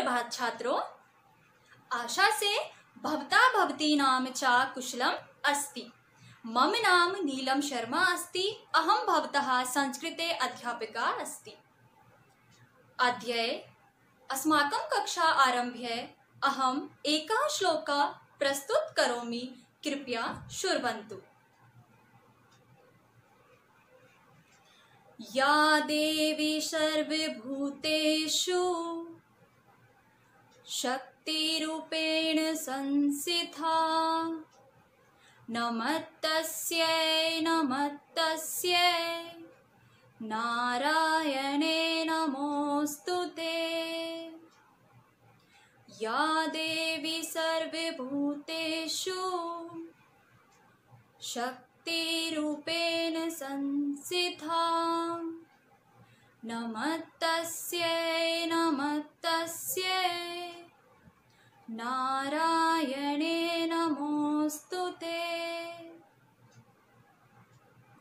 सुप्रभात छात्रों। आशा से भवता भवती नाम चा कुशलम अस्ति। मम नाम नीलम शर्मा अस्ति। अहम भवतः संस्कृते अध्यापिका अस्ति। अद्य अस्माकं कक्षा आरभ्य अहम एकः श्लोकः प्रस्तुत करोमि, कृपया शृण्वन्तु। या देवी सर्वभूतेषु शक्तिरूपेण संस्थिता नमस्तस्यै नमस्तस्यै नारायणे नमोऽस्तुते। या देवी सर्वभूतेषु शक्तिरूपेण संस्थिता नमस्तस्यै नमस्तस्यै नारायणे नमोऽस्तुते।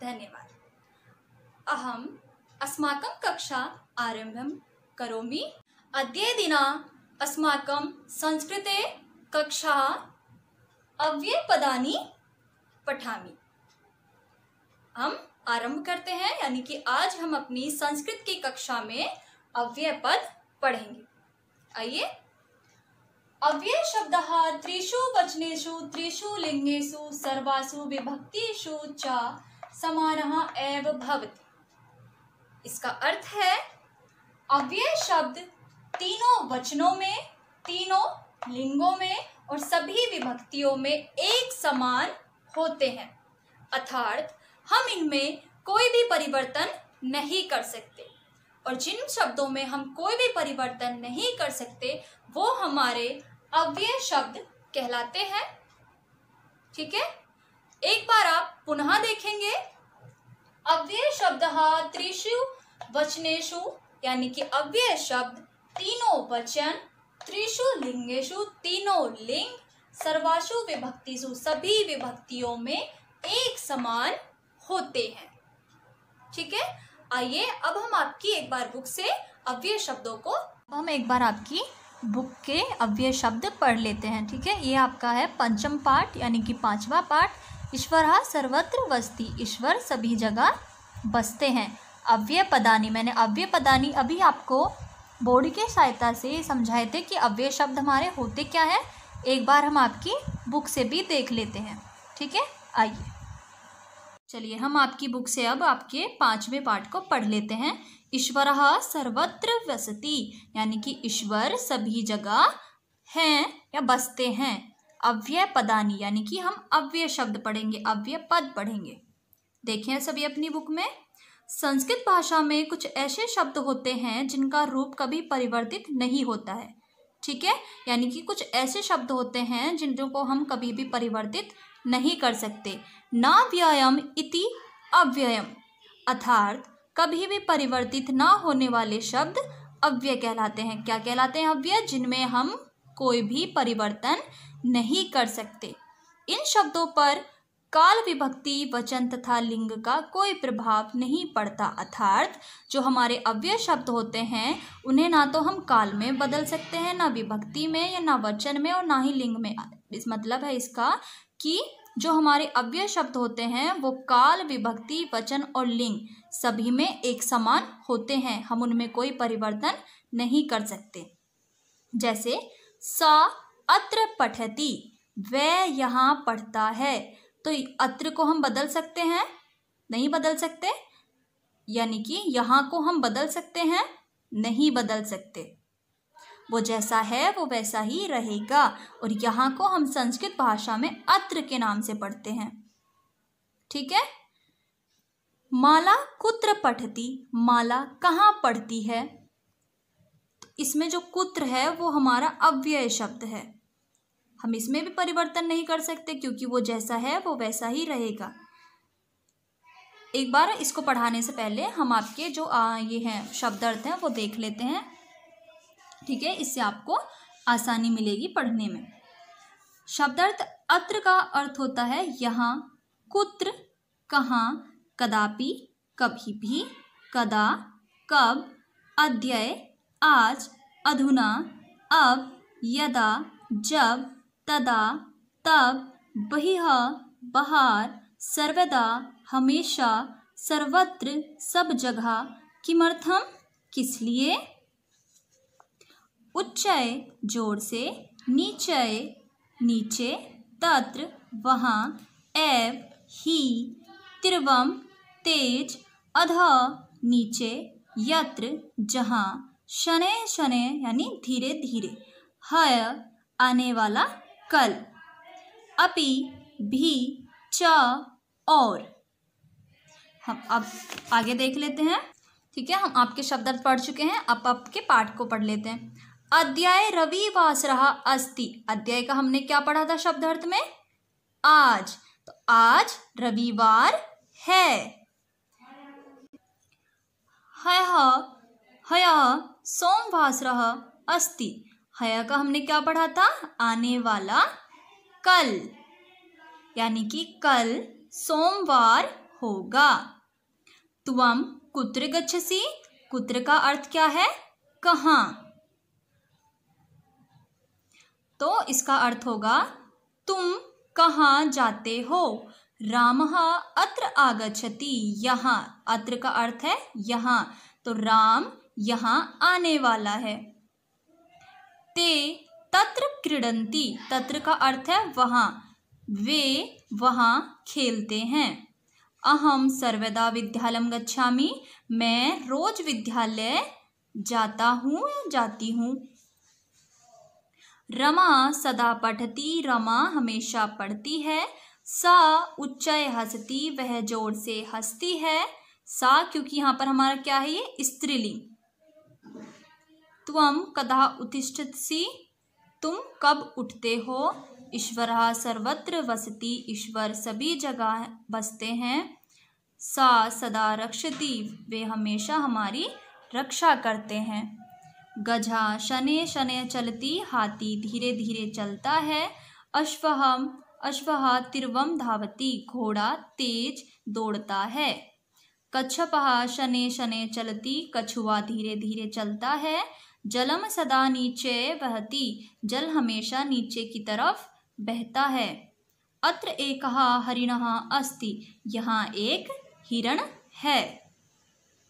धन्यवाद। अहम अस्माकं कक्षा आरम्भं करोमि। अद्य दिना अस्माकं संस्कृते कक्षा अव्ययपदानि पठामि। हम आरंभ करते हैं, यानी कि आज हम अपनी संस्कृत की कक्षा में अव्यय पद पढ़ेंगे। आइए। अव्यय शब्दः त्रिषु वचनेषु त्रिषु लिंगेषु सर्वासु विभक्तिषु च समानः एव भवति। इसका अर्थ है अव्यय शब्द तीनों वचनों में, तीनों लिंगों में और सभी विभक्तियों में एक समान होते हैं, अर्थात हम इनमें कोई भी परिवर्तन नहीं कर सकते। और जिन शब्दों में हम कोई भी परिवर्तन नहीं कर सकते वो हमारे अव्यय शब्द कहलाते हैं। ठीक है, एक बार आप पुनः देखेंगे। अव्यय शब्दः त्रिषु वचनेषु, यानी कि अव्यय शब्द तीनों वचन, त्रिषु लिंगेषु तीनों लिंग, सर्वासु विभक्तिषु सभी विभक्तियों में एक समान होते हैं। ठीक है, आइए अब हम आपकी एक बार बुक से अव्यय शब्दों को आपकी बुक के अव्यय शब्द पढ़ लेते हैं। ठीक है, ये आपका है पंचम पाठ, यानी कि 5वां पाठ। ईश्वरः सर्वत्र वसति, ईश्वर सभी जगह बसते हैं। अव्यय पदानि, मैंने अव्यय पदानि अभी आपको बोर्ड की सहायता से समझाए थे कि अव्यय शब्द हमारे होते क्या है। एक बार हम आपकी बुक से भी देख लेते हैं। ठीक है, आइए चलिए हम आपकी बुक से अब आपके 5वें पाठ को पढ़ लेते हैं। ईश्वरः सर्वत्र वसति, यानी कि ईश्वर सभी जगह हैं या बसते हैं। अव्यय पदानि, यानी कि हम अव्यय शब्द पढ़ेंगे, अव्यय पद पढ़ेंगे। देखें सभी अपनी बुक में। संस्कृत भाषा में कुछ ऐसे शब्द होते हैं जिनका रूप कभी परिवर्तित नहीं होता है। ठीक है, यानी कि कुछ ऐसे शब्द होते हैं जिनको हम कभी भी परिवर्तित नहीं कर सकते। नाव्ययम् इति अव्ययम्, अर्थात कभी भी परिवर्तित ना होने वाले शब्द अव्यय कहलाते हैं। क्या कहलाते हैं? अव्यय, जिनमें हम कोई भी परिवर्तन नहीं कर सकते। इन शब्दों पर काल विभक्ति वचन तथा लिंग का कोई प्रभाव नहीं पड़ता, अर्थात जो हमारे अव्यय शब्द होते हैं उन्हें ना तो हम काल में बदल सकते हैं, ना विभक्ति में, या ना वचन में, और ना ही लिंग में। इस मतलब है इसका कि जो हमारे अव्यय शब्द होते हैं वो काल विभक्ति वचन और लिंग सभी में एक समान होते हैं। हम उनमें कोई परिवर्तन नहीं कर सकते। जैसे सा अत्र पठति, वह यहाँ पढ़ता है, तो अत्र को हम बदल सकते हैं? नहीं बदल सकते। यानी कि यहाँ को हम बदल सकते हैं? नहीं बदल सकते। वो जैसा है वो वैसा ही रहेगा। और यहाँ को हम संस्कृत भाषा में अत्र के नाम से पढ़ते हैं। ठीक है। माला कुत्र पठति, माला कहाँ पढ़ती है? तो इसमें जो कुत्र है वो हमारा अव्यय शब्द है। हम इसमें भी परिवर्तन नहीं कर सकते क्योंकि वो जैसा है वो वैसा ही रहेगा। एक बार इसको पढ़ाने से पहले हम आपके जो ये हैं शब्दार्थ हैं वो देख लेते हैं। ठीक है, इससे आपको आसानी मिलेगी पढ़ने में। शब्दार्थ अत्र का अर्थ होता है यहाँ, कुत्र कहाँ, कदापि कभी भी, कदा कब, अद्य आज, अधुना अब, यदा, जब, तदा, तब, बहिः, बाहर, सर्वदा, हमेशा, सर्वत्र, सब जगह, किमर्थम, किस लिए। उच्चय जोर से, नीचय नीचे, तत्र वहाँ, एव ही, तीव्रम तेज, अधः नीचे, यत्र जहाँ, शनैः शनैः यानी धीरे धीरे, हय आने वाला कल, अपि भी, च और। हम अब आगे देख लेते हैं। ठीक है, हम आपके शब्दार्थ पढ़ चुके हैं, अब आपके पाठ को पढ़ लेते हैं। अद्य रविवासरः अस्ति। अद्य का हमने क्या पढ़ा था शब्दार्थ में? आज। तो आज रविवार है। ह्यः सोमवासरः अस्ति। ह्यः का हमने क्या पढ़ा था? आने वाला कल, यानी कि कल सोमवार होगा। त्वं कुत्र गच्छसि? कुत्र का अर्थ क्या है? कहाँ। तो इसका अर्थ होगा तुम कहाँ जाते हो। रामः अत्र आगच्छति। यहाँ, अत्र का अर्थ है यहाँ, तो राम यहाँ आने वाला है। ते तत्र क्रीडन्ति। तत्र का अर्थ है वहाँ, वे वहाँ खेलते हैं। अहम सर्वदा विद्यालयं गच्छामि। मैं रोज विद्यालय जाता हूँ या जाती हूँ। रमा सदा पठति। रमा हमेशा पढ़ती है। सा उच्चय हसति। वह जोर से हंसती है। सा क्योंकि यहाँ पर हमारा क्या है, ये स्त्रीलिंग। त्वं कदा उत्तिष्ठसि। तुम कब उठते हो। ईश्वरः सर्वत्र वसति। ईश्वर सभी जगह बसते हैं। सा सदा रक्षति। वे हमेशा हमारी रक्षा करते हैं। गजा शनैः शनैः चलति। हाथी धीरे धीरे चलता है। अश्वः तीव्रं धावति। घोड़ा तेज दौड़ता है। कच्छपः शनैः शनैः चलति। कछुआ धीरे धीरे चलता है। जलम सदा नीचे बहति। जल हमेशा नीचे की तरफ बहता है। अत्र एकः हरिणः अस्ति। यहाँ एक हिरण है।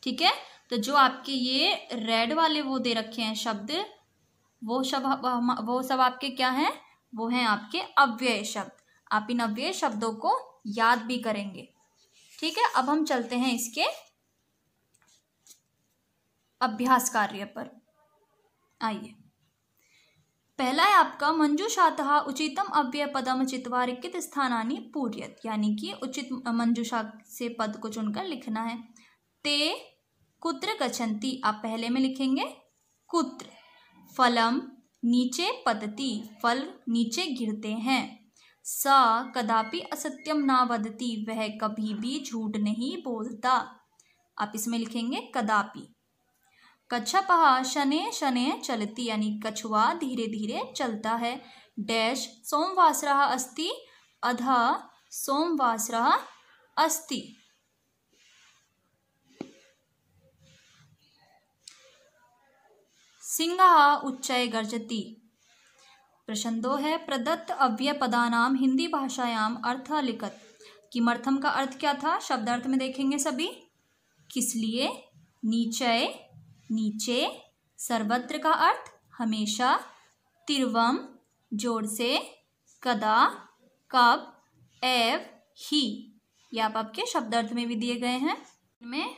ठीक है, तो जो आपके ये रेड वाले वो दे रखे हैं शब्द, वो सब आपके क्या हैं? वो हैं आपके अव्यय शब्द। आप इन अव्यय शब्दों को याद भी करेंगे। ठीक है, अब हम चलते हैं इसके अभ्यास कार्य पर। आइए, पहला है आपका मंजूषातः उचितम अव्यय पदम चित्वा रिक्त स्थानानि पूरयत, यानी कि उचित मंजूषा से पद को चुनकर लिखना है। ते कुत्र गच्छन्ति, आप पहले में लिखेंगे कुत्र। फलम नीचे पतति, फल नीचे गिरते हैं। सा कदापि असत्यम न वदति, वह कभी भी झूठ नहीं बोलता। आप इसमें लिखेंगे कदापि। कच्छपः शनैः शनैः चलति, यानी कछुआ धीरे धीरे चलता है। डैश सोमवासरः अस्ति। अधः सोमवासरः अस्ति। सिंहः उच्चैः गर्जति। प्रश्न 2 है, प्रदत्त अव्यय पदानाम हिंदी भाषायाम अर्थ लिखत। किमर्थम का अर्थ क्या था? शब्दार्थ में देखेंगे सभी। किस लिए, नीचय नीचे, सर्वत्र का अर्थ हमेशा, तीव्रम जोर से, कदा कब, एव ही, ये आप आपके शब्दार्थ में भी दिए गए हैं। इनमें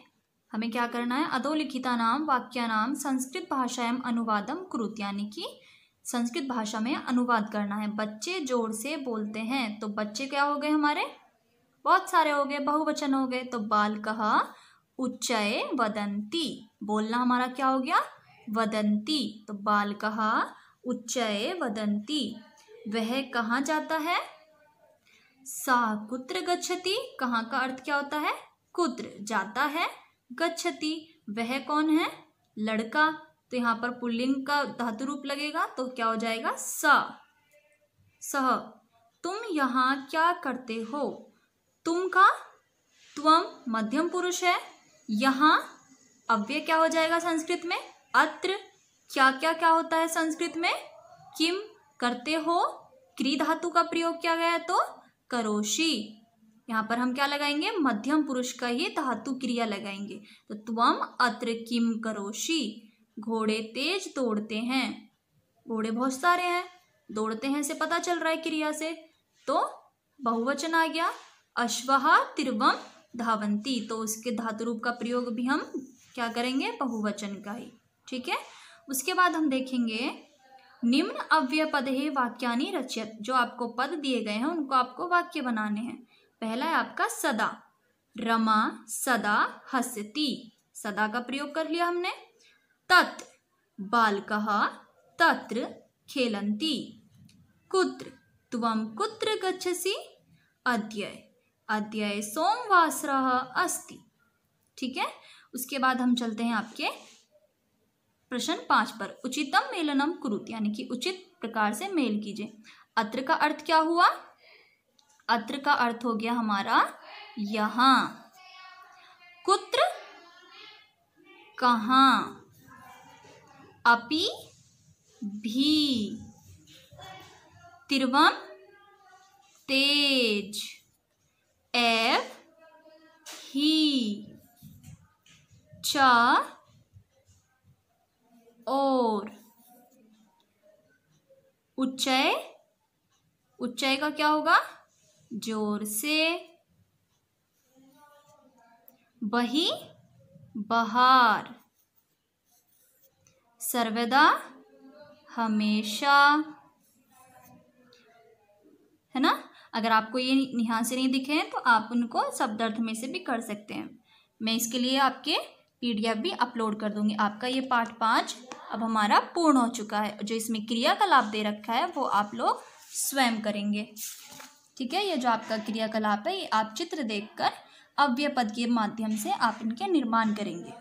हमें क्या करना है? अधोलिखितानां वाक्यानां संस्कृत भाषायां अनुवादम कुरुत, यानी कि संस्कृत भाषा में अनुवाद करना है। बच्चे जोर से बोलते हैं, तो बच्चे क्या हो गए हमारे? बहुत सारे हो गए, बहुवचन हो गए। तो बालकः उच्चये वदन्ति, बोलना हमारा क्या हो गया? वदन्ति। तो बालकः उच्चये वदन्ति। वह कहाँ जाता है? सा कुत्र गच्छति। कहाँ का अर्थ क्या होता है? कुत्र, जाता है। गच्छति, वह कौन है? लड़का। तो यहाँ पर पुल्लिंग का धातु रूप लगेगा, तो क्या हो जाएगा? सा। सह। तुम यहाँ क्या करते हो? तुम का त्वम मध्यम पुरुष है। यहाँ अव्यय क्या हो जाएगा संस्कृत में? अत्र। क्या क्या क्या होता है संस्कृत में? किम करते हो, क्री धातु का प्रयोग किया गया है तो करोषि। यहाँ पर हम क्या लगाएंगे? मध्यम पुरुष का ही धातु क्रिया लगाएंगे। तो त्वम अत्र किम करोषि। घोड़े तेज दौड़ते हैं। घोड़े बहुत सारे हैं, दौड़ते हैं से पता चल रहा है क्रिया से, तो बहुवचन आ गया। अश्वः तिर्वम धावन्ति, तो उसके धातु रूप का प्रयोग भी हम क्या करेंगे? बहुवचन का ही। ठीक है। उसके बाद हम देखेंगे निम्न अव्यय पद है वाक्यानि रचयत। जो आपको पद दिए गए हैं उनको आपको वाक्य बनाने हैं। पहला है आपका सदा। रमा सदा हसति, सदा का प्रयोग कर लिया हमने। तत् बालकः तत्र खेलन्ति। कुत्र त्वं कुत्र गच्छसि? अद्य अद्य सोमवासरः अस्ति। ठीक है। उसके बाद हम चलते हैं आपके प्रश्न 5 पर। उचितम मेलनम कुरुत, यानी कि उचित प्रकार से मेल कीजिए। अत्र का अर्थ क्या हुआ? अत्र का अर्थ हो गया हमारा यहाँ। कुत्र कहाँ, अपि भी, तिर्वम तेज, एव ही, च और। उच्चय, उच्चय का क्या होगा? जोर से। बही बाहर, सर्वदा हमेशा, है ना। अगर आपको ये यहाँ से नहीं दिखे हैं तो आप उनको शब्दार्थ में से भी कर सकते हैं। मैं इसके लिए आपके PDF भी अपलोड कर दूंगी। आपका ये पाठ 5 अब हमारा पूर्ण हो चुका है। जो इसमें क्रियाकलाप दे रखा है वो आप लोग स्वयं करेंगे। ठीक है। ये जो आपका क्रियाकलाप है ये आप चित्र देखकर अव्यय पद के माध्यम से आप इनके निर्माण करेंगे।